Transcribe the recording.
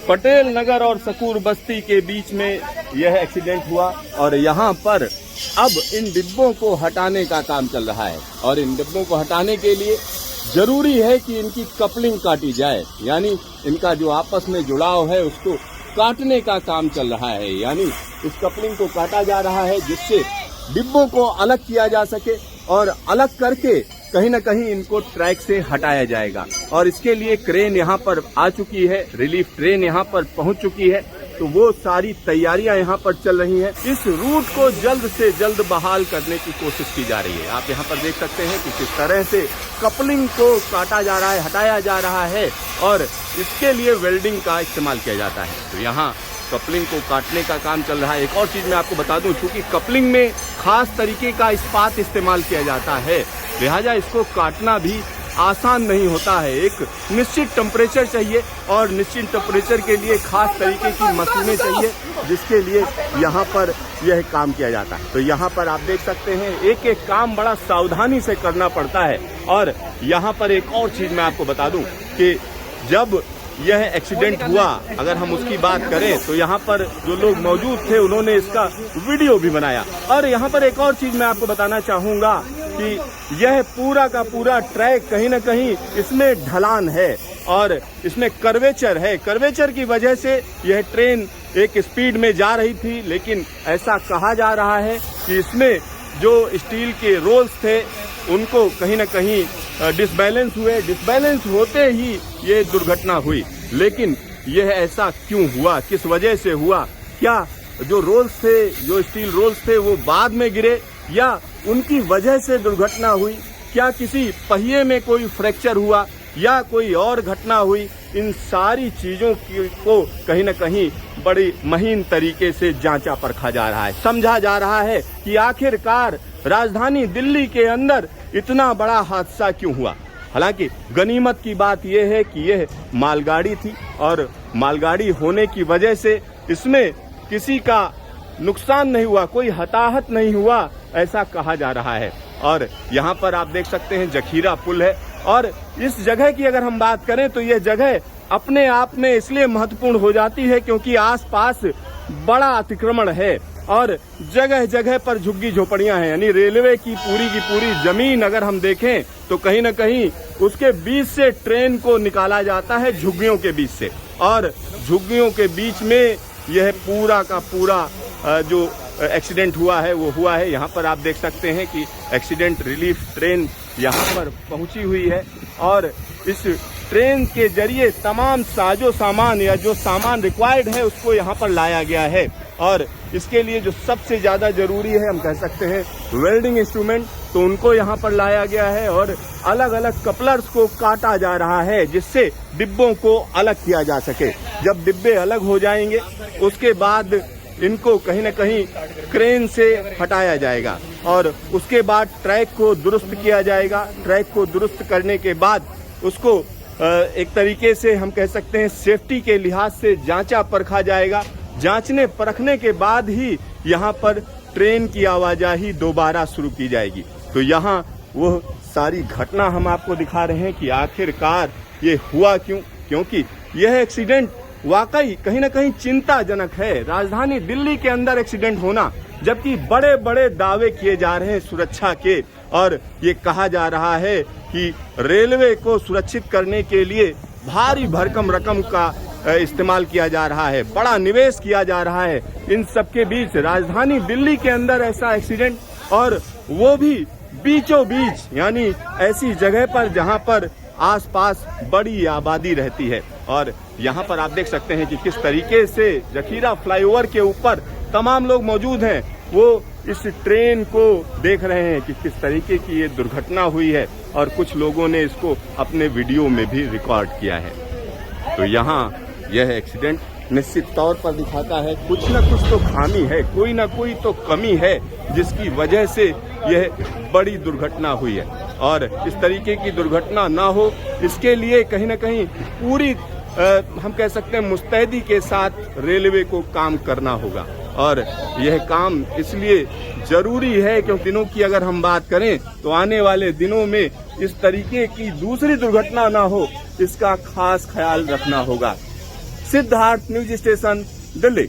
पटेल नगर और सकूर बस्ती के बीच में यह एक्सीडेंट हुआ और यहाँ पर अब इन डिब्बों को हटाने का काम चल रहा है। और इन डिब्बों को हटाने के लिए जरूरी है कि इनकी कपलिंग काटी जाए, यानी इनका जो आपस में जुड़ाव है उसको काटने का काम चल रहा है। यानी इस कपलिंग को काटा जा रहा है जिससे डिब्बों को अलग किया जा सके और अलग करके कहीं ना कहीं इनको ट्रैक से हटाया जाएगा। और इसके लिए क्रेन यहाँ पर आ चुकी है, रिलीफ ट्रेन यहाँ पर पहुँच चुकी है, तो वो सारी तैयारियां यहाँ पर चल रही हैं। इस रूट को जल्द से जल्द बहाल करने की कोशिश की जा रही है। आप यहाँ पर देख सकते हैं कि किस तरह से कपलिंग को काटा जा रहा है, हटाया जा रहा है और इसके लिए वेल्डिंग का इस्तेमाल किया जाता है। तो यहाँ कपलिंग को काटने का काम चल रहा है। एक और चीज़ मैं आपको बता दूं, चूंकि कपलिंग में खास तरीके का इस्पात इस्तेमाल किया जाता है, लिहाजा इसको काटना भी आसान नहीं होता है। एक निश्चित टेम्परेचर चाहिए और निश्चित टेम्परेचर के लिए खास तरीके की मशीनें चाहिए, जिसके लिए यहाँ पर यह काम किया जाता है। तो यहाँ पर आप देख सकते हैं एक एक काम बड़ा सावधानी से करना पड़ता है। और यहाँ पर एक और चीज़ मैं आपको बता दूं कि जब यह एक्सीडेंट हुआ, अगर हम उसकी बात करें तो यहाँ पर जो लोग मौजूद थे उन्होंने इसका वीडियो भी बनाया। और यहाँ पर एक और चीज़ मैं आपको बताना चाहूँगा कि यह पूरा का पूरा ट्रैक कहीं ना कहीं इसमें ढलान है और इसमें कर्वेचर है। कर्वेचर की वजह से यह ट्रेन एक स्पीड में जा रही थी, लेकिन ऐसा कहा जा रहा है कि इसमें जो स्टील के रोल्स थे उनको कहीं ना कहीं डिसबैलेंस हुए। डिसबैलेंस होते ही ये दुर्घटना हुई। लेकिन यह ऐसा क्यों हुआ, किस वजह से हुआ? क्या जो रोल्स थे, जो स्टील रोल्स थे, वो बाद में गिरे या उनकी वजह से दुर्घटना हुई? क्या किसी पहिए में कोई फ्रैक्चर हुआ या कोई और घटना हुई? इन सारी चीजों को कहीं न कहीं बड़ी महीन तरीके से जांचा परखा जा रहा है। समझा जा रहा है कि आखिरकार राजधानी दिल्ली के अंदर इतना बड़ा हादसा क्यों हुआ। हालांकि गनीमत की बात यह है कि यह मालगाड़ी थी और मालगाड़ी होने की वजह से इसमें किसी का नुकसान नहीं हुआ, कोई हताहत नहीं हुआ, ऐसा कहा जा रहा है। और यहाँ पर आप देख सकते हैं जखीरा पुल है। और इस जगह की अगर हम बात करें तो यह जगह अपने आप में इसलिए महत्वपूर्ण हो जाती है क्योंकि आसपास बड़ा अतिक्रमण है और जगह जगह पर झुग्गी झोपड़ियां हैं। यानी रेलवे की पूरी जमीन अगर हम देखें तो कहीं न कहीं उसके बीच से ट्रेन को निकाला जाता है, झुग्गियों के बीच से। और झुग्गियों के बीच में यह पूरा का पूरा जो एक्सीडेंट हुआ है वो हुआ है। यहाँ पर आप देख सकते हैं कि एक्सीडेंट रिलीफ ट्रेन यहाँ पर पहुंची हुई है और इस ट्रेन के जरिए तमाम साजो सामान या जो सामान रिक्वायर्ड है उसको यहाँ पर लाया गया है। और इसके लिए जो सबसे ज़्यादा जरूरी है, हम कह सकते हैं वेल्डिंग इंस्ट्रूमेंट, तो उनको यहाँ पर लाया गया है और अलग अलग कपलर्स को काटा जा रहा है जिससे डिब्बों को अलग किया जा सके। जब डिब्बे अलग हो जाएंगे उसके बाद इनको कहीं न कहीं क्रेन से हटाया जाएगा और उसके बाद ट्रैक को दुरुस्त किया जाएगा। ट्रैक को दुरुस्त करने के बाद उसको एक तरीके से हम कह सकते हैं सेफ्टी के लिहाज से जांचा परखा जाएगा। जांचने परखने के बाद ही यहाँ पर ट्रेन की आवाजाही दोबारा शुरू की जाएगी। तो यहाँ वो सारी घटना हम आपको दिखा रहे हैं कि आखिरकार ये हुआ क्यों, क्योंकि यह एक्सीडेंट वाकई कहीं ना कहीं चिंताजनक है। राजधानी दिल्ली के अंदर एक्सीडेंट होना, जबकि बड़े बड़े दावे किए जा रहे हैं सुरक्षा के और ये कहा जा रहा है कि रेलवे को सुरक्षित करने के लिए भारी भरकम रकम का इस्तेमाल किया जा रहा है, बड़ा निवेश किया जा रहा है। इन सबके बीच राजधानी दिल्ली के अंदर ऐसा एक्सीडेंट, और वो भी बीचों बीच, यानी ऐसी जगह पर जहां पर आसपास बड़ी आबादी रहती है। और यहाँ पर आप देख सकते हैं कि किस तरीके से जखीरा फ्लाईओवर के ऊपर तमाम लोग मौजूद हैं, वो इस ट्रेन को देख रहे हैं कि किस तरीके की ये दुर्घटना हुई है और कुछ लोगों ने इसको अपने वीडियो में भी रिकॉर्ड किया है। तो यहाँ यह एक्सीडेंट निश्चित तौर पर दिखाता है कुछ न कुछ तो खामी है, कोई ना कोई तो कमी है जिसकी वजह से यह बड़ी दुर्घटना हुई है। और इस तरीके की दुर्घटना ना हो इसके लिए कहीं ना कहीं पूरी हम कह सकते हैं मुस्तैदी के साथ रेलवे को काम करना होगा। और यह काम इसलिए जरूरी है क्योंकि दिनों की अगर हम बात करें तो आने वाले दिनों में इस तरीके की दूसरी दुर्घटना ना हो, इसका खास ख्याल रखना होगा। Siddharth news station, Delhi.